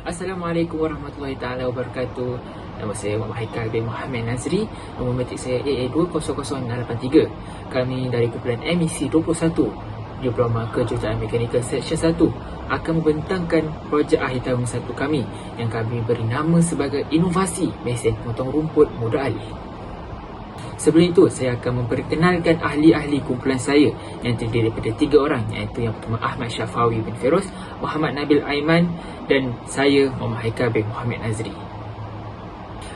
Assalamualaikum warahmatullahi taala wabarakatuh. Nama saya Muhammad Haikal bin Muhammad Nazri. Nombor matrik saya AA20083. Kami dari kumpulan MEC 21 Diploma Kejuruteraan Mekanikal Seksyen 1 akan membentangkan projek akhir tahun 1 kami yang kami beri nama sebagai Inovasi Mesin Potong Rumput Mudah Alih. Sebelum itu, saya akan memperkenalkan ahli-ahli kumpulan saya yang terdiri daripada 3 orang, iaitu yang pertama Ahmad Syafawi bin Feroz, Muhammad Nabil Aiman dan saya Muhammad Haikal bin Muhammad Nazri.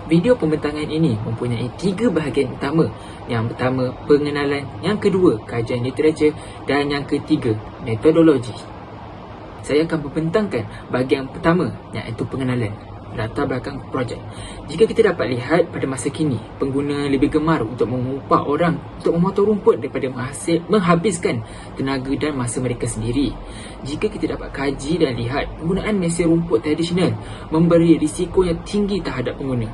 Video pembentangan ini mempunyai 3 bahagian utama. Yang pertama, pengenalan. Yang kedua, kajian literatur. Dan yang ketiga, metodologi. Saya akan membentangkan bahagian pertama, iaitu pengenalan, latar belakang projek. Jika kita dapat lihat pada masa kini, pengguna lebih gemar untuk mengupah orang untuk memotong rumput daripada menghabiskan tenaga dan masa mereka sendiri. Jika kita dapat kaji dan lihat, penggunaan mesin rumput tradisional memberi risiko yang tinggi terhadap pengguna.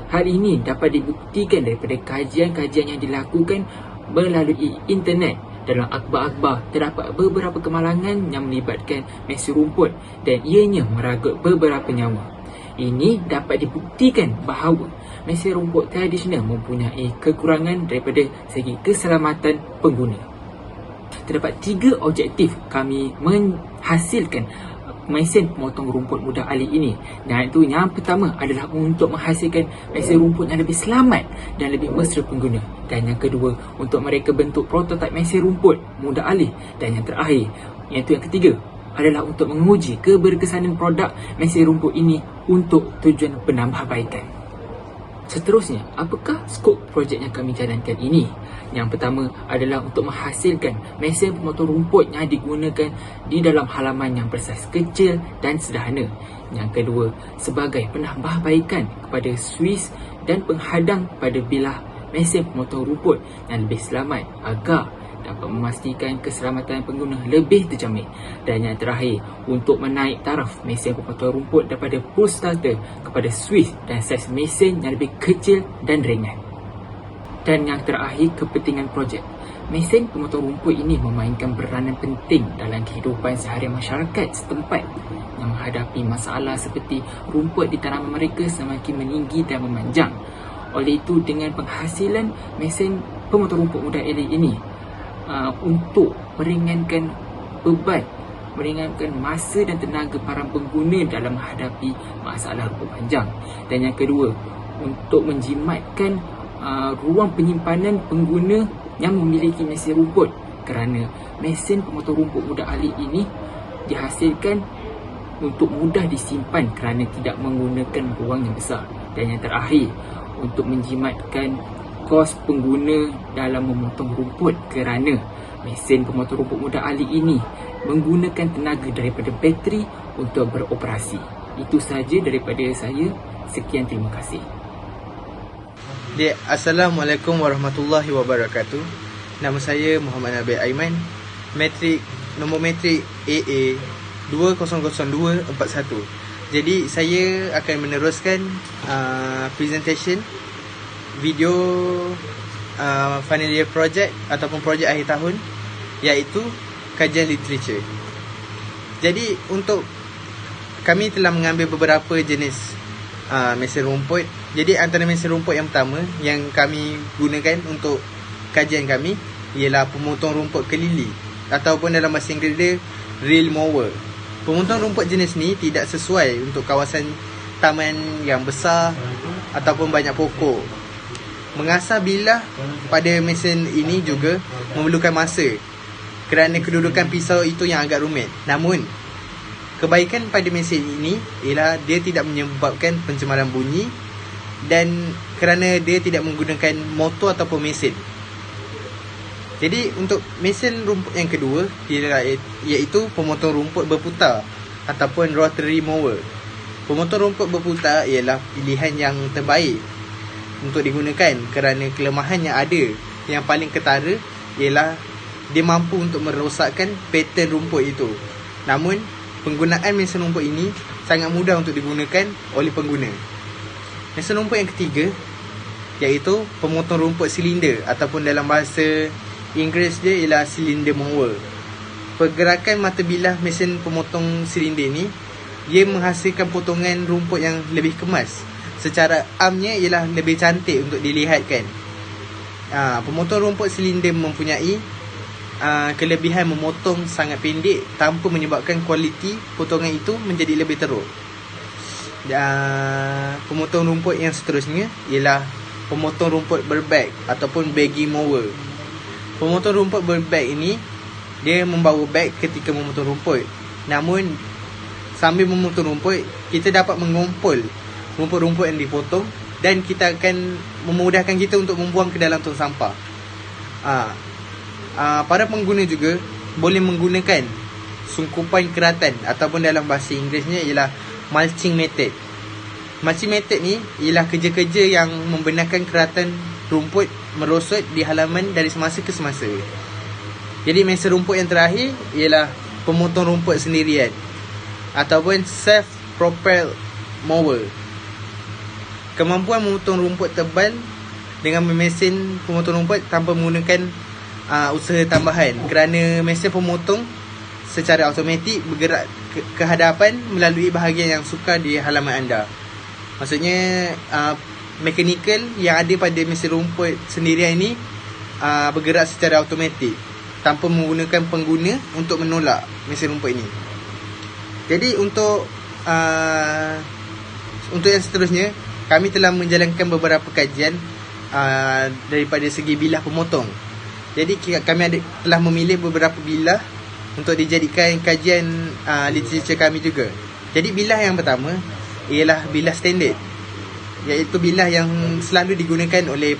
Hal ini dapat dibuktikan daripada kajian-kajian yang dilakukan melalui internet. Dalam akhbar-akhbar, terdapat beberapa kemalangan yang melibatkan mesin rumput dan ianya meragut beberapa nyawa. Ini dapat dibuktikan bahawa mesin rumput tradisional mempunyai kekurangan daripada segi keselamatan pengguna. Terdapat 3 objektif kami menghasilkan mesin pemotong rumput mudah alih ini. Dan itu yang pertama adalah untuk menghasilkan mesin rumput yang lebih selamat dan lebih mesra pengguna. Dan yang kedua, untuk mereka bentuk prototip mesin rumput mudah alih. Dan yang terakhir, iaitu yang ketiga, adalah untuk menguji keberkesanan produk mesin rumput ini untuk tujuan penambahbaikan. Seterusnya, apakah skop projek yang kami jalankan ini? Yang pertama adalah untuk menghasilkan mesin pemotong rumput yang digunakan di dalam halaman yang bersaiz kecil dan sederhana. Yang kedua, sebagai penambahbaikan kepada Swiss dan penghadang pada bilah mesin pemotong rumput yang lebih selamat agar dapat memastikan keselamatan pengguna lebih terjamin. Dan yang terakhir, untuk menaik taraf mesin pemotong rumput daripada pull starter kepada Swiss dan saiz mesin yang lebih kecil dan ringan. Dan yang terakhir, kepentingan projek. Mesin pemotong rumput ini memainkan peranan penting dalam kehidupan seharian masyarakat setempat yang menghadapi masalah seperti rumput di tanaman mereka semakin meninggi dan memanjang. Oleh itu, dengan penghasilan mesin pemotong rumput mudah alih ini, untuk meringankan beban, meringankan masa dan tenaga para pengguna dalam menghadapi masalah rumput panjang. Dan yang kedua, untuk menjimatkan ruang penyimpanan pengguna yang memiliki mesin rumput, kerana mesin pemotong rumput mudah alih ini dihasilkan untuk mudah disimpan kerana tidak menggunakan ruang yang besar. Dan yang terakhir, untuk menjimatkan kos pengguna dalam memotong rumput, kerana mesin pemotong rumput mudah alih ini menggunakan tenaga daripada bateri untuk beroperasi. Itu sahaja daripada saya. Sekian, terima kasih. Assalamualaikum warahmatullahi wabarakatuh. Nama saya Muhammad Nabil Aiman. Nombor matrik AA 20021. Jadi saya akan meneruskan presentation video final year project ataupun projek akhir tahun, iaitu kajian literatur. Jadi untuk kami telah mengambil beberapa jenis mesin rumput. Jadi antara mesin rumput yang pertama yang kami gunakan untuk kajian kami ialah pemotong rumput kelili ataupun dalam bahasa Inggeris dia reel mower. Pemotong rumput jenis ni tidak sesuai untuk kawasan taman yang besar ataupun banyak pokok. Mengasah bilah pada mesin ini juga memerlukan masa kerana kedudukan pisau itu yang agak rumit. Namun, kebaikan pada mesin ini ialah dia tidak menyebabkan pencemaran bunyi dan kerana dia tidak menggunakan motor ataupun mesin. Jadi, untuk mesin rumput yang kedua iaitu pemotong rumput berputar ataupun rotary mower. Pemotong rumput berputar ialah pilihan yang terbaik untuk digunakan kerana kelemahan yang ada yang paling ketara ialah dia mampu untuk merosakkan pattern rumput itu. Namun, penggunaan mesin rumput ini sangat mudah untuk digunakan oleh pengguna. Mesin rumput yang ketiga iaitu pemotong rumput silinder ataupun dalam bahasa Inggeris dia ialah cylinder mower. Pergerakan mata bilah mesin pemotong silinder ni ia menghasilkan potongan rumput yang lebih kemas. Secara amnya ialah lebih cantik untuk dilihatkan. Pemotong rumput silinder mempunyai kelebihan memotong sangat pendek tanpa menyebabkan kualiti potongan itu menjadi lebih teruk. Pemotong rumput yang seterusnya ialah pemotong rumput berbag ataupun baggy mower. Pemotong rumput berbag ini, dia membawa bag ketika memotong rumput. Namun sambil memotong rumput, kita dapat mengumpul rumput-rumput yang dipotong dan kita akan memudahkan kita untuk membuang ke dalam tong sampah. Para pengguna juga boleh menggunakan sungkupan keratan ataupun dalam bahasa Inggerisnya ialah mulching method. Mulching method ni ialah kerja-kerja yang membenarkan keratan rumput merosot di halaman dari semasa ke semasa. Jadi mesin rumput yang terakhir ialah pemotong rumput sendirian ataupun self-propelled mower. Kemampuan memotong rumput tebal dengan mesin pemotong rumput tanpa menggunakan usaha tambahan, kerana mesin pemotong secara automatik bergerak ke hadapan melalui bahagian yang sukar di halaman anda. Maksudnya mechanical yang ada pada mesin rumput sendirian ini bergerak secara automatik tanpa menggunakan pengguna untuk menolak mesin rumput ini. Jadi untuk yang seterusnya, kami telah menjalankan beberapa kajian daripada segi bilah pemotong. Jadi kami telah memilih beberapa bilah untuk dijadikan kajian literature kami juga. Jadi bilah yang pertama ialah bilah standard, iaitu bilah yang selalu digunakan oleh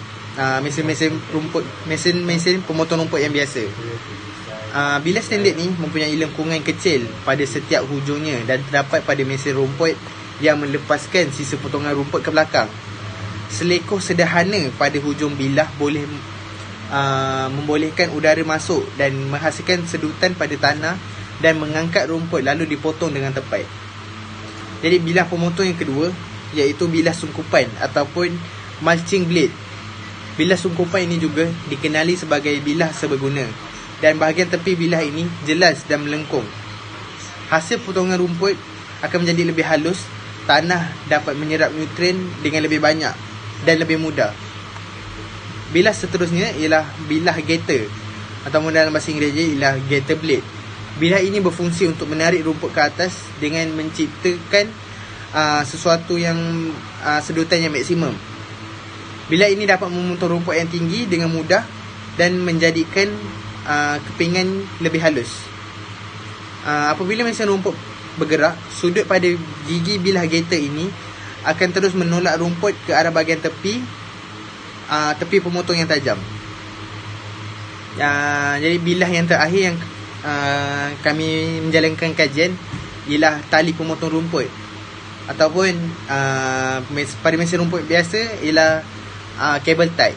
mesin-mesin pemotong rumput yang biasa. Bilah standard ni mempunyai lengkungan kecil pada setiap hujungnya dan terdapat pada mesin rumput yang melepaskan sisa potongan rumput ke belakang. Selekoh sederhana pada hujung bilah boleh membolehkan udara masuk dan menghasilkan sedutan pada tanah dan mengangkat rumput lalu dipotong dengan tepat. Jadi bilah pemotong yang kedua iaitu bilah sungkupan ataupun mulching blade. Bilah sungkupan ini juga dikenali sebagai bilah seberguna dan bahagian tepi bilah ini jelas dan melengkung. Hasil potongan rumput akan menjadi lebih halus, tanah dapat menyerap nutrien dengan lebih banyak dan lebih mudah. Bilah seterusnya ialah bilah gator ataupun dalam bahasa Inggeris ialah gator blade. Bilah ini berfungsi untuk menarik rumput ke atas dengan menciptakan sesuatu yang sedutan yang maksimum. Bilah ini dapat memotong rumput yang tinggi dengan mudah dan menjadikan kepingan lebih halus. Apabila mesin rumput bergerak, sudut pada gigi bilah gator ini akan terus menolak rumput ke arah bahagian tepi pemotong yang tajam. Jadi bilah yang terakhir yang kami menjalankan kajian ialah tali pemotong rumput ataupun pada mesin rumput biasa ialah cable tie.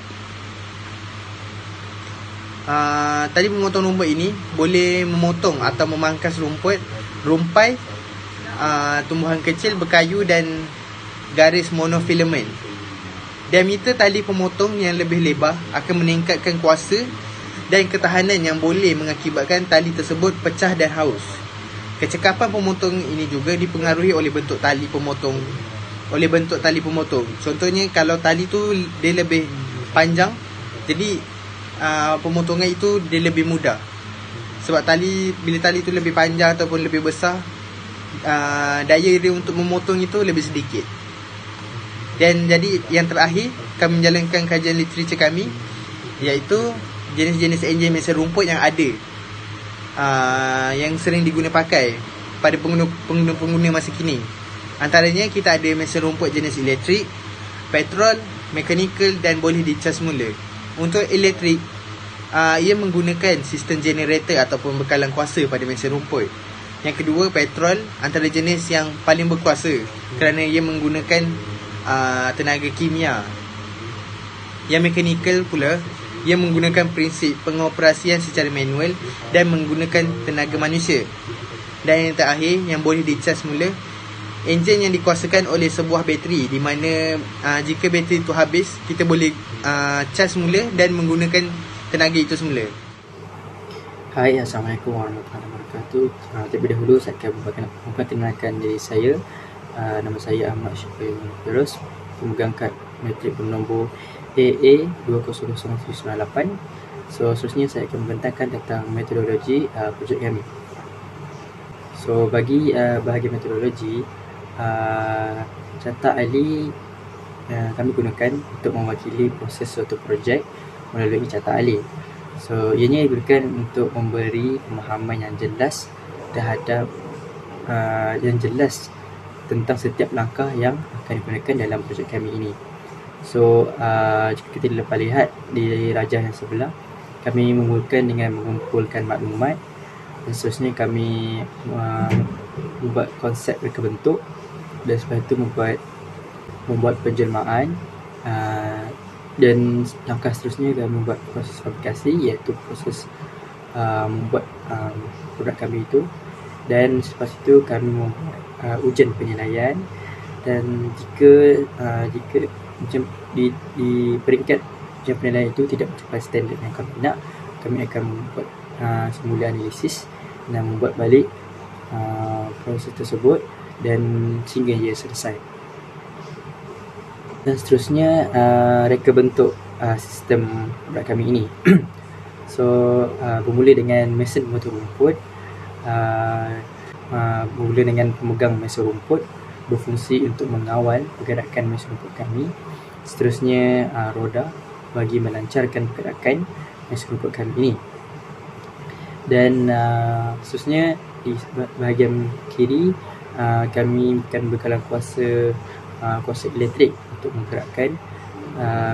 Tali pemotong rumput ini boleh memotong atau memangkas rumput, rumpai, tumbuhan kecil, berkayu dan garis monofilament. Diameter tali pemotong yang lebih lebar akan meningkatkan kuasa dan ketahanan yang boleh mengakibatkan tali tersebut pecah dan haus. Kecekapan pemotong ini juga dipengaruhi oleh bentuk tali pemotong. Contohnya kalau tali tu dia lebih panjang, jadi pemotongan itu dia lebih mudah. Sebab bila tali tu lebih panjang ataupun lebih besar, daya dia untuk memotong itu lebih sedikit. Dan jadi yang terakhir, kami menjalankan kajian literature kami, iaitu jenis-jenis enjin mesin rumput yang ada, yang sering digunakan pakai pada pengguna masa kini. Antaranya kita ada mesin rumput jenis elektrik, petrol, mechanical dan boleh dicas mula. Untuk elektrik, ia menggunakan sistem generator ataupun bekalan kuasa pada mesin rumput. Yang kedua, petrol antara jenis yang paling berkuasa kerana ia menggunakan tenaga kimia. Yang mechanical pula, ia menggunakan prinsip pengoperasian secara manual dan menggunakan tenaga manusia. Dan yang terakhir, yang boleh dicas mula, enjin yang dikuasakan oleh sebuah bateri, di mana jika bateri itu habis, kita boleh cas mula dan menggunakan tenaga itu semula. Hai, Assalamualaikum warahmatullahi wabarakatuh. wabarakatuh. Terlebih dahulu saya akan memperkenalkan diri saya. Nama saya Ahmad Syafie Firdaus, pemegang kad matrik bernombor AA 20098. So seterusnya saya akan membentangkan tentang metodologi projek kami. So bagi bahagian metodologi, carta ahli kami gunakan untuk mewakili proses suatu projek melalui carta ahli. So ianya digunakan untuk memberi pemahaman yang jelas terhadap tentang setiap langkah yang akan digunakan dalam projek kami ini. So jika kita dapat lihat di rajah yang sebelah, kami memulakan dengan mengumpulkan maklumat, dan seterusnya kami membuat konsep reka bentuk, dan setelah itu membuat penjelmaan, dan langkah seterusnya kami membuat proses fabrikasi, iaitu proses membuat produk kami itu. Dan selepas itu kami membuat ujian penilaian, dan jika macam di peringkat ujian penilaian itu tidak mencapai standard yang kami nak, kami akan membuat semula analisis dan membuat balik proses tersebut dan sehingga ia selesai. Dan seterusnya reka bentuk sistem produk kami ini. So bermula dengan mesin motor rumput. Bermula dengan pemegang mesin rumput berfungsi untuk mengawal pergerakan mesin rumput kami. Seterusnya roda bagi melancarkan pergerakan mesin rumput kami ini. Dan seterusnya di bahagian kiri, kami akan bekalan kuasa elektrik untuk menggerakkan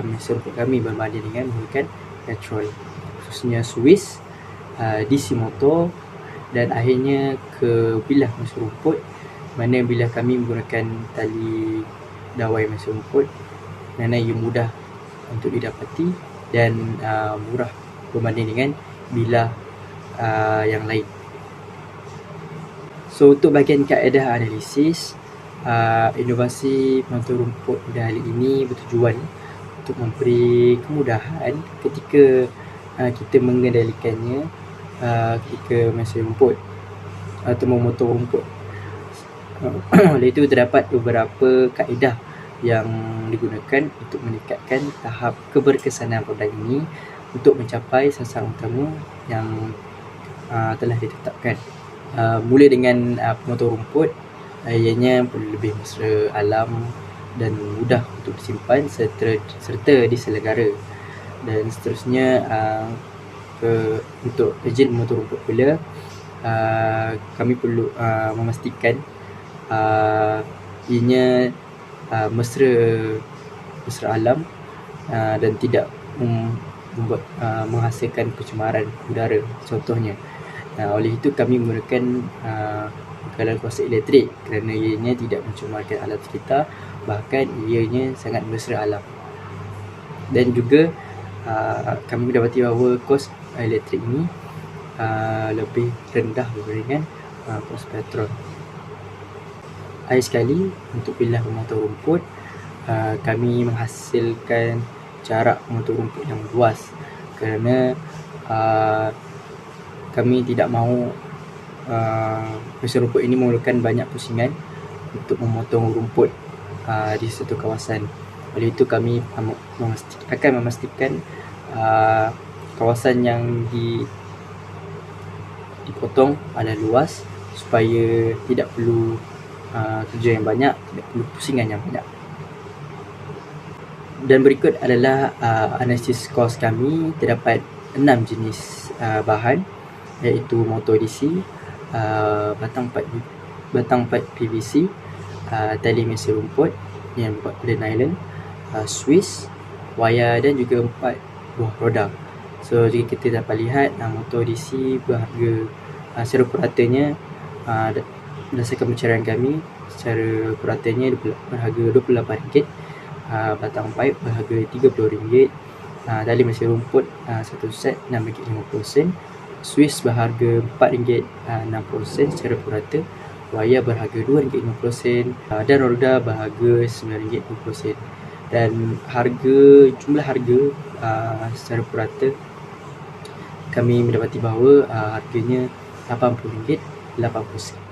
mesin rumput kami berbanding dengan menggunakan petrol. Khususnya Swiss, DC motor, dan akhirnya ke bilah mesin rumput, mana bilah kami menggunakan tali dawai mesin rumput, kerana ia mudah untuk didapati dan murah berbanding dengan bilah yang lain. So untuk bahagian kaedah analisis, inovasi motor rumput pada hari ini bertujuan untuk memberi kemudahan ketika kita mengendalikannya ketika mesin rumput atau memotong rumput. Oleh itu terdapat beberapa kaedah yang digunakan untuk meningkatkan tahap keberkesanan produk ini untuk mencapai sasaran utama yang telah ditetapkan. Mula dengan pemotor rumput, ianya perlu lebih mesra alam dan mudah untuk disimpan serta diselenggara. Dan seterusnya untuk enjin motor rumput pula, kami perlu memastikan ianya mesra alam dan tidak menghasilkan pencemaran udara contohnya. Oleh itu kami menggunakan bekalan kuasa elektrik kerana ianya tidak mencemarkan alam sekitar, bahkan ianya sangat mesra alam. Dan juga kami mendapati bahawa kos elektrik ini lebih rendah berbanding dengan kos petrol. Akhir sekali, untuk bilah pemotor rumput, kami menghasilkan jarak pemotor rumput yang luas kerana kami tidak mahu mesin rumput ini memerlukan banyak pusingan untuk memotong rumput di satu kawasan. Oleh itu kami akan memastikan kawasan yang dipotong adalah luas supaya tidak perlu kerja yang banyak, tidak perlu pusingan yang banyak. Dan berikut adalah analisis kos kami. Terdapat 6 jenis bahan, iaitu motor DC, batang pipe PVC, tali mesin rumput yang dibuat pada nylon, Swiss, wayar dan juga 4 buah roda. So jika kita dapat lihat, motor DC berharga secara puratanya, berdasarkan pencarian kami, secara puratanya berharga RM28, batang pipe berharga RM30, tali mesin rumput satu set RM6.50, Swiss berharga RM4.60 secara purata, wayar berharga RM2.50 dan roda berharga RM9.20. Dan jumlah harga secara purata kami mendapati bahawa harganya RM80.80.